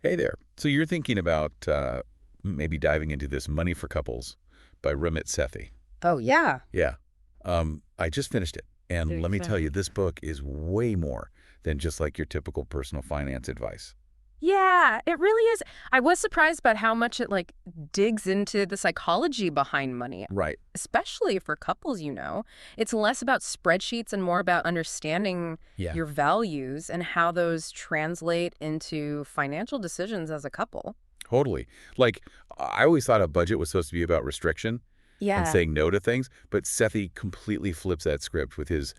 Hey there. So you're thinking about maybe diving into this Money for Couples by Ramit Sethi. Oh, yeah. Yeah. I just finished it. And Very let me tell you, exciting. this book is way more than just like your typical personal finance advice. Yeah, it really is. I was surprised about how much it digs into the psychology behind money, Right. especially for couples. It's less about spreadsheets and more about understanding Yeah. your values and how those translate into financial decisions as a couple. Totally. Like, I always thought a budget was supposed to be about restriction and Yeah. saying no to things, but Sethi completely flips that script with his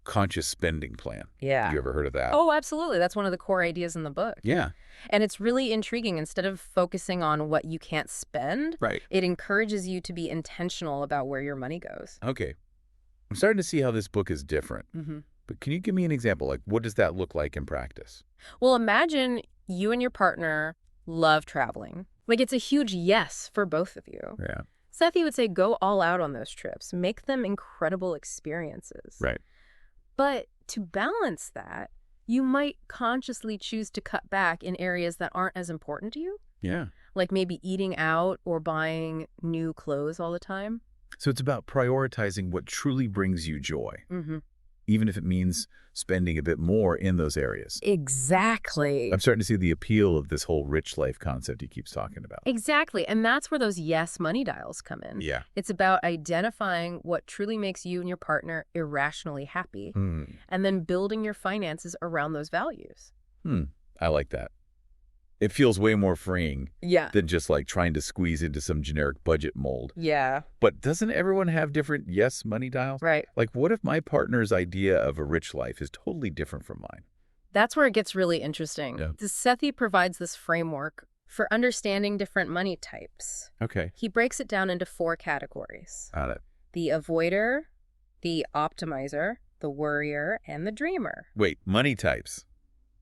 conscious spending plan. Have Yeah. you ever heard of that? Oh, absolutely. That's one of the core ideas in the book. Yeah. And it's really intriguing. Instead of focusing on what you can't spend, Right. it encourages you to be intentional about where your money goes. Okay. I'm starting to see how this book is different. hmm But can you give me an example? Like, what does that look like in practice? Well, imagine you and your partner love traveling. It's a huge yes for both of you. Yeah. Sethi would say go all out on those trips, make them incredible experiences. Right. But to balance that, you might consciously choose to cut back in areas that aren't as important to you, Yeah. like maybe eating out or buying new clothes all the time. So it's about prioritizing what truly brings you joy, hmm even if it means spending a bit more in those areas. Exactly. I'm starting to see the appeal of this whole rich life concept he keeps talking about. Exactly. And that's where those yes money dials come in. Yeah. It's about identifying what truly makes you and your partner irrationally happy Hmm. and then building your finances around those values. I like that. It feels way more freeing Yeah. than just like trying to squeeze into some generic budget mold. Yeah. But doesn't everyone have different yes money dials? Right. Like, what if my partner's idea of a rich life is totally different from mine? That's where it gets really interesting. Yeah. The Sethi provides this framework for understanding different money types. Okay. He breaks it down into 4 categories: Got it. the avoider, the optimizer, the worrier, and the dreamer. Wait, money types.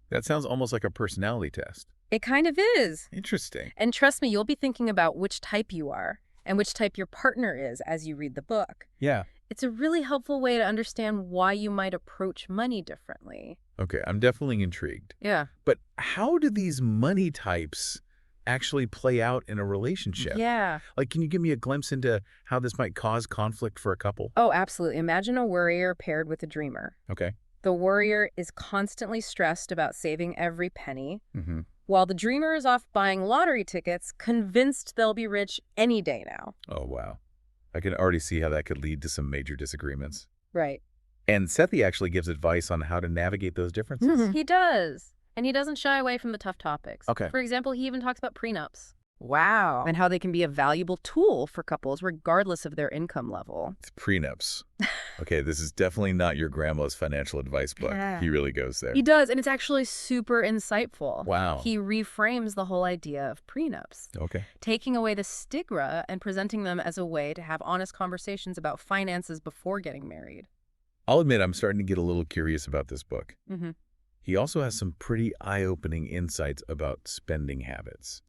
That sounds almost like a personality test. It kind of is. Interesting. And trust me, you'll be thinking about which type you are and which type your partner is as you read the book. Yeah. It's a really helpful way to understand why you might approach money differently. Okay, I'm definitely intrigued. Yeah. But how do these money types actually play out in a relationship? Yeah. Like, can you give me a glimpse into how this might cause conflict for a couple? Oh, absolutely. Imagine a worrier paired with a dreamer. Okay. The worrier is constantly stressed about saving every penny, Mm-hmm. while the dreamer is off buying lottery tickets, convinced they'll be rich any day now. Oh, wow. I can already see how that could lead to some major disagreements. Right. And Sethi actually gives advice on how to navigate those differences. He does. And he doesn't shy away from the tough topics. Okay. For example, he even talks about prenups. Wow. And how they can be a valuable tool for couples regardless of their income level. It's prenups. Okay, this is definitely not your grandma's financial advice book. Yeah. He really goes there. He does, and it's actually super insightful. Wow. He reframes the whole idea of prenups, Okay. taking away the stigma and presenting them as a way to have honest conversations about finances before getting married. I'll admit I'm starting to get a little curious about this book. Mm-hmm. He also has some pretty eye-opening insights about spending habits.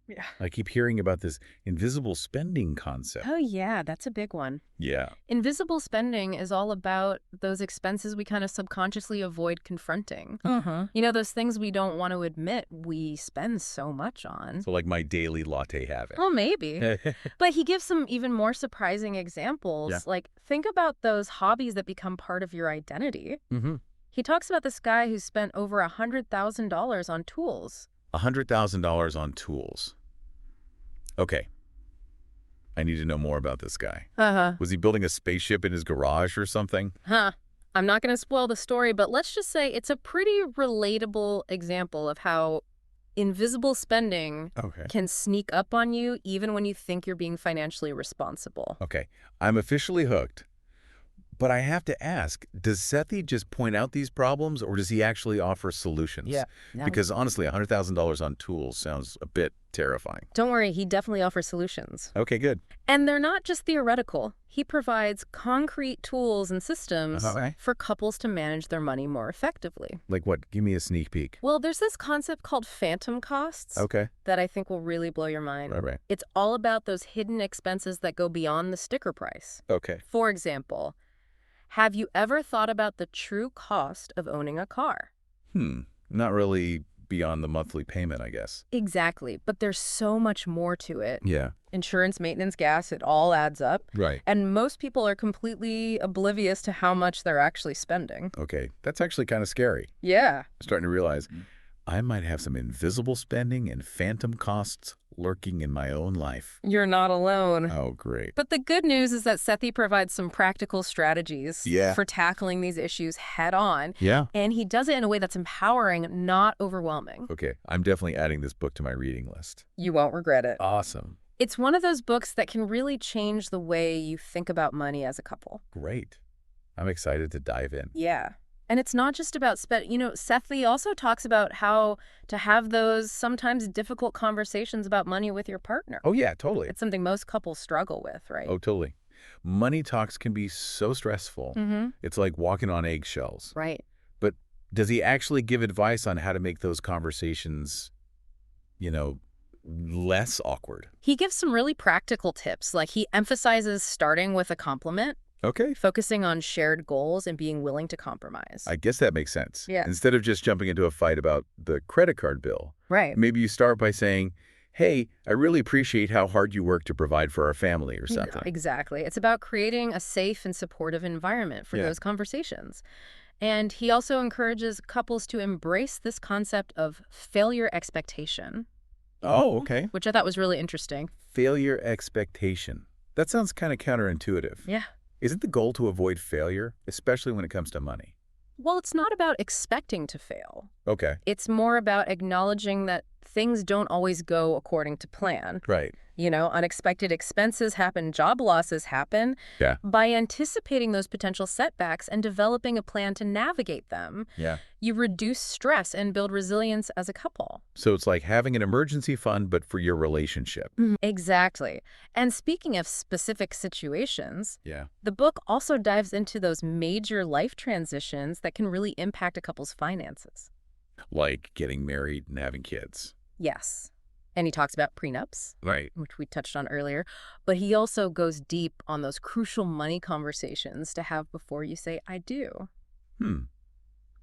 Yeah. I keep hearing about this invisible spending concept. Oh, yeah, that's a big one. Yeah. Invisible spending is all about those expenses we kind of subconsciously avoid confronting. Those things we don't want to admit we spend so much on. So like my daily latte habit. Well, maybe. But he gives some even more surprising examples. Yeah. Like, think about those hobbies that become part of your identity. Mm-hmm. He talks about this guy who spent over $100,000 on tools. $100,000 on tools. Okay. I need to know more about this guy. Uh-huh. Was he building a spaceship in his garage or something? Huh. I'm not going to spoil the story, but let's just say it's a pretty relatable example of how invisible spending Okay. can sneak up on you even when you think you're being financially responsible. Okay. I'm officially hooked. But I have to ask, does Sethi just point out these problems or does he actually offer solutions? Yeah. Because honestly, $100,000 on tools sounds a bit terrifying. Don't worry, he definitely offers solutions. Okay, good. And they're not just theoretical. He provides concrete tools and systems Okay. for couples to manage their money more effectively. Like what? Give me a sneak peek. Well, there's this concept called phantom costs Okay. that I think will really blow your mind. Right. It's all about those hidden expenses that go beyond the sticker price. Okay. For example, have you ever thought about the true cost of owning a car? Not really beyond the monthly payment, I guess. Exactly. But there's so much more to it. Yeah. Insurance, maintenance, gas, it all adds up. Right. And most people are completely oblivious to how much they're actually spending. Okay. That's actually kind of scary. Yeah. I'm starting to realize I might have some invisible spending and phantom costs lurking in my own life. You're not alone. Oh, great. But the good news is that Sethi provides some practical strategies for tackling these issues head on. Yeah. And he does it in a way that's empowering, not overwhelming. Okay. I'm definitely adding this book to my reading list. You won't regret it. Awesome. It's one of those books that can really change the way you think about money as a couple. Great. I'm excited to dive in. Yeah. And it's not just about Sethi also talks about how to have those sometimes difficult conversations about money with your partner. Oh, yeah, totally. It's something most couples struggle with, right? Oh, totally. Money talks can be so stressful. It's like walking on eggshells. Right. But does he actually give advice on how to make those conversations, less awkward? He gives some really practical tips. Like he emphasizes starting with a compliment, Okay. focusing on shared goals, and being willing to compromise. I guess that makes sense. Yeah. Instead of just jumping into a fight about the credit card bill, Right. maybe you start by saying, hey, I really appreciate how hard you work to provide for our family or something. Exactly. It's about creating a safe and supportive environment for those conversations. And he also encourages couples to embrace this concept of failure expectation. Oh, okay. Which I thought was really interesting. Failure expectation. That sounds kind of counterintuitive. Yeah. Isn't the goal to avoid failure, especially when it comes to money? Well, it's not about expecting to fail. Okay. It's more about acknowledging that things don't always go according to plan. Right. Unexpected expenses happen, job losses happen. Yeah. By anticipating those potential setbacks and developing a plan to navigate them, you reduce stress and build resilience as a couple. So it's like having an emergency fund, but for your relationship. Exactly. And speaking of specific situations, Yeah. the book also dives into those major life transitions that can really impact a couple's finances. Like getting married and having kids. Yes. And he talks about prenups, Right. which we touched on earlier. But he also goes deep on those crucial money conversations to have before you say, I do.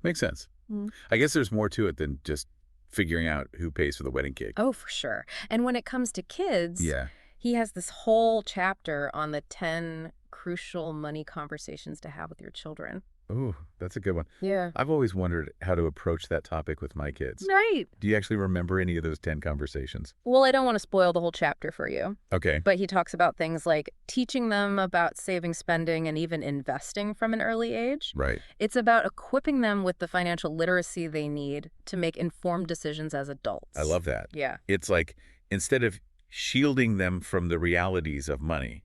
Makes sense. I guess there's more to it than just figuring out who pays for the wedding cake. Oh, for sure. And when it comes to kids, he has this whole chapter on the 10 crucial money conversations to have with your children. Ooh, that's a good one. Yeah. I've always wondered how to approach that topic with my kids. Right. Do you actually remember any of those 10 conversations? Well, I don't want to spoil the whole chapter for you. Okay. But he talks about things like teaching them about saving, spending, and even investing from an early age. Right. It's about equipping them with the financial literacy they need to make informed decisions as adults. I love that. Yeah. It's like instead of shielding them from the realities of money,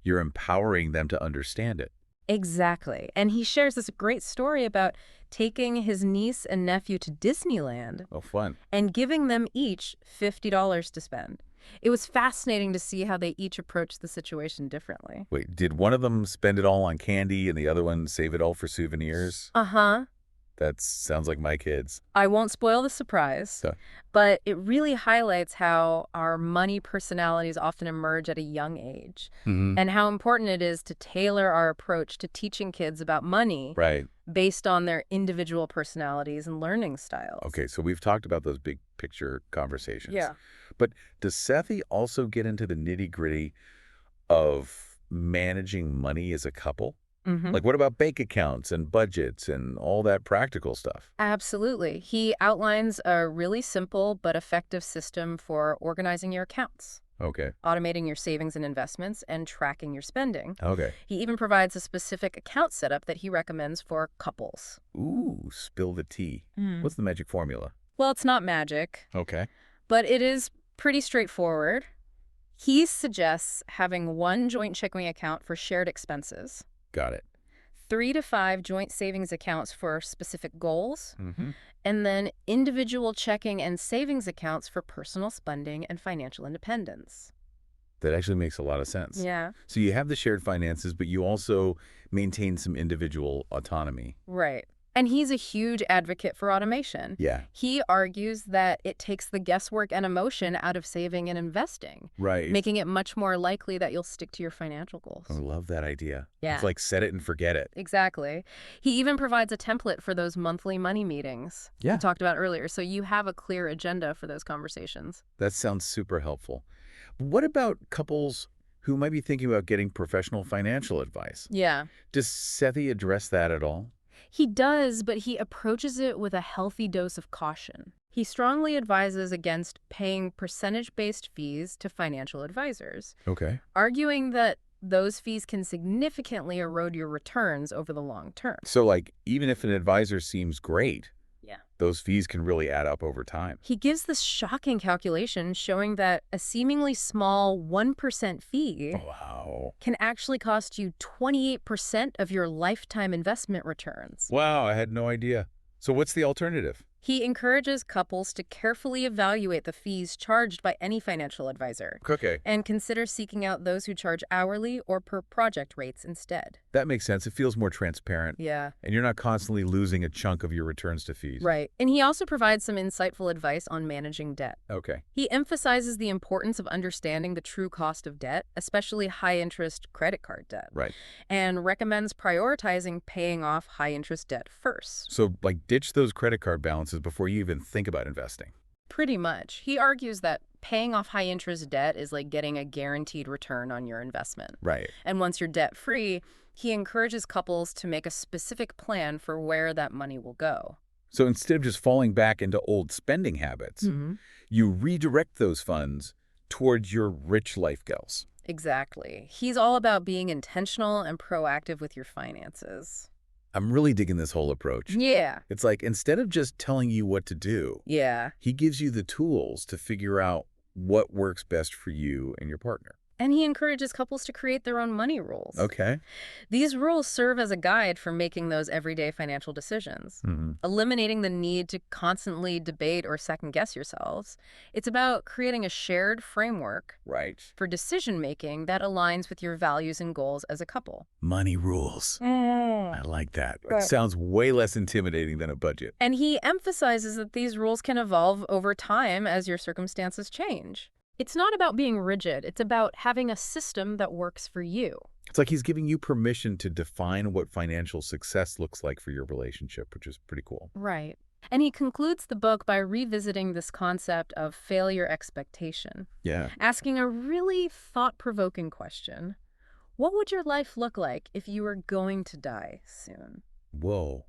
you're empowering them to understand it. Exactly. And he shares this great story about taking his niece and nephew to Disneyland Oh, fun. and giving them each $50 to spend. It was fascinating to see how they each approached the situation differently. Wait, did one of them spend it all on candy and the other one save it all for souvenirs? Uh-huh. That sounds like my kids. I won't spoil the surprise, but it really highlights how our money personalities often emerge at a young age and how important it is to tailor our approach to teaching kids about money based on their individual personalities and learning styles. Okay, so we've talked about those big picture conversations. Yeah. But does Sethi also get into the nitty-gritty of managing money as a couple? Like, what about bank accounts and budgets and all that practical stuff? Absolutely. He outlines a really simple but effective system for organizing your accounts, Okay. automating your savings and investments, and tracking your spending. Okay. He even provides a specific account setup that he recommends for couples. Ooh, spill the tea. What's the magic formula? Well, it's not magic, Okay. but it is pretty straightforward. He suggests having one joint checking account for shared expenses, Got it. 3 to 5 joint savings accounts for specific goals, and then individual checking and savings accounts for personal spending and financial independence. That actually makes a lot of sense. Yeah. So you have the shared finances, but you also maintain some individual autonomy. Right. And he's a huge advocate for automation. Yeah. He argues that it takes the guesswork and emotion out of saving and investing, Right. making it much more likely that you'll stick to your financial goals. I love that idea. Yeah. It's like set it and forget it. Exactly. He even provides a template for those monthly money meetings we talked about earlier, so you have a clear agenda for those conversations. That sounds super helpful. What about couples who might be thinking about getting professional financial advice? Yeah. Does Sethi address that at all? He does, but he approaches it with a healthy dose of caution. He strongly advises against paying percentage-based fees to financial advisors, Okay. arguing that those fees can significantly erode your returns over the long term. So, like, even if an advisor seems great, Yeah. those fees can really add up over time. He gives this shocking calculation showing that a seemingly small 1% fee Wow. can actually cost you 28% of your lifetime investment returns. Wow, I had no idea. So what's the alternative? He encourages couples to carefully evaluate the fees charged by any financial advisor Okay. and consider seeking out those who charge hourly or per project rates instead. That makes sense. It feels more transparent. Yeah. And you're not constantly losing a chunk of your returns to fees. Right. And he also provides some insightful advice on managing debt. Okay. He emphasizes the importance of understanding the true cost of debt, especially high-interest credit card debt. Right. And recommends prioritizing paying off high-interest debt first. So, like, ditch those credit card balances before you even think about investing. Pretty much. He argues that paying off high-interest debt is like getting a guaranteed return on your investment. Right. And once you're debt-free, he encourages couples to make a specific plan for where that money will go. So instead of just falling back into old spending habits, you redirect those funds towards your rich life goals. Exactly. He's all about being intentional and proactive with your finances. I'm really digging this whole approach. Yeah. It's like instead of just telling you what to do, Yeah. he gives you the tools to figure out what works best for you and your partner. And he encourages couples to create their own money rules. Okay. These rules serve as a guide for making those everyday financial decisions, eliminating the need to constantly debate or second-guess yourselves. It's about creating a shared framework for decision-making that aligns with your values and goals as a couple. Money rules. I like that. It sounds way less intimidating than a budget. And he emphasizes that these rules can evolve over time as your circumstances change. It's not about being rigid. It's about having a system that works for you. It's like he's giving you permission to define what financial success looks like for your relationship, which is pretty cool. Right. And he concludes the book by revisiting this concept of failure expectation. Yeah. Asking a really thought-provoking question. What would your life look like if you were going to die soon? Whoa.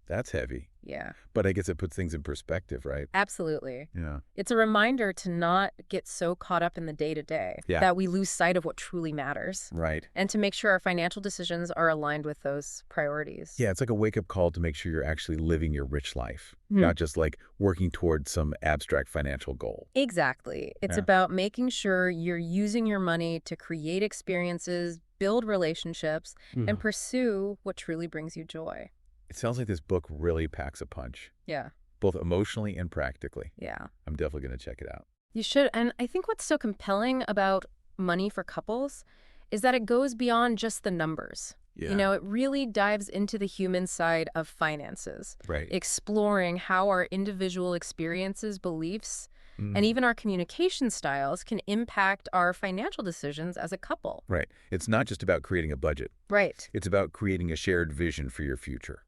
That's heavy. Yeah. But I guess it puts things in perspective, right? Absolutely. Yeah. It's a reminder to not get so caught up in the day-to-day that we lose sight of what truly matters. Right. And to make sure our financial decisions are aligned with those priorities. Yeah, it's like a wake-up call to make sure you're actually living your rich life, not just like working towards some abstract financial goal. Exactly. It's about making sure you're using your money to create experiences, build relationships, and pursue what truly brings you joy. It sounds like this book really packs a punch. Yeah. Both emotionally and practically. Yeah. I'm definitely going to check it out. You should. And I think what's so compelling about Money for Couples is that it goes beyond just the numbers. Yeah. You know, it really dives into the human side of finances. Right. Exploring how our individual experiences, beliefs, and even our communication styles can impact our financial decisions as a couple. Right. It's not just about creating a budget. Right. It's about creating a shared vision for your future.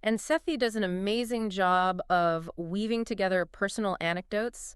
And Sethi does an amazing job of weaving together personal anecdotes,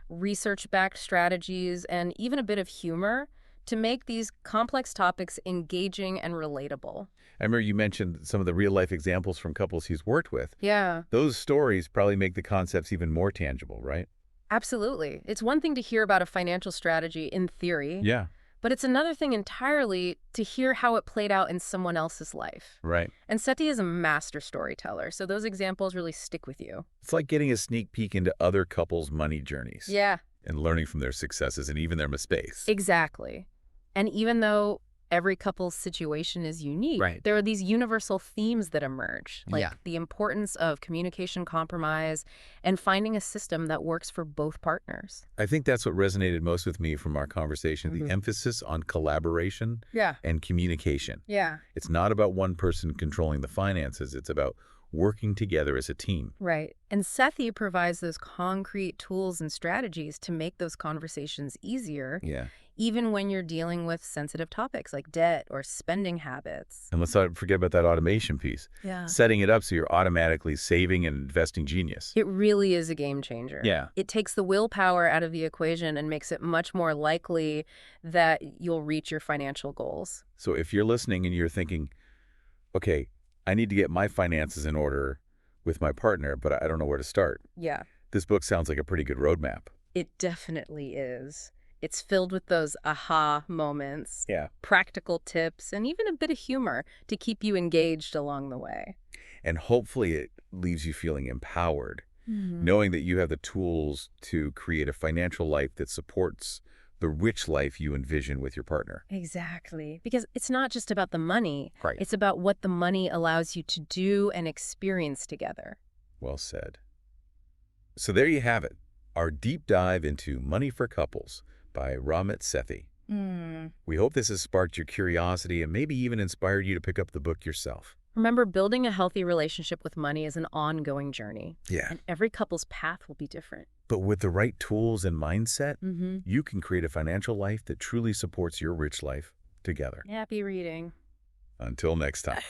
research-backed strategies, and even a bit of humor to make these complex topics engaging and relatable. I remember you mentioned some of the real-life examples from couples he's worked with. Yeah. Those stories probably make the concepts even more tangible, right? Absolutely. It's one thing to hear about a financial strategy in theory. Yeah. But it's another thing entirely to hear how it played out in someone else's life. Right. And Sethi is a master storyteller, so those examples really stick with you. It's like getting a sneak peek into other couples' money journeys. Yeah. And learning from their successes and even their mistakes. Exactly. And even though every couple's situation is unique, there are these universal themes that emerge, like the importance of communication compromise and finding a system that works for both partners. I think that's what resonated most with me from our conversation, the emphasis on collaboration and communication. Yeah. It's not about one person controlling the finances. It's about working together as a team. Right. And Sethi provides those concrete tools and strategies to make those conversations easier, Yeah. even when you're dealing with sensitive topics like debt or spending habits. And let's not forget about that automation piece. Yeah. Setting it up so you're automatically saving and investing genius. It really is a game changer. Yeah. It takes the willpower out of the equation and makes it much more likely that you'll reach your financial goals. So if you're listening and you're thinking, okay, I need to get my finances in order with my partner, but I don't know where to start. Yeah. This book sounds like a pretty good roadmap. It definitely is. It's filled with those aha moments, Yeah. practical tips, and even a bit of humor to keep you engaged along the way. And hopefully it leaves you feeling empowered, knowing that you have the tools to create a financial life that supports the rich life you envision with your partner. Exactly. Because it's not just about the money. Right. It's about what the money allows you to do and experience together. Well said. So there you have it, our deep dive into Money for Couples by Ramit Sethi. We hope this has sparked your curiosity and maybe even inspired you to pick up the book yourself. Remember, building a healthy relationship with money is an ongoing journey. Yeah. And every couple's path will be different. But with the right tools and mindset, you can create a financial life that truly supports your rich life together. Happy reading. Until next time.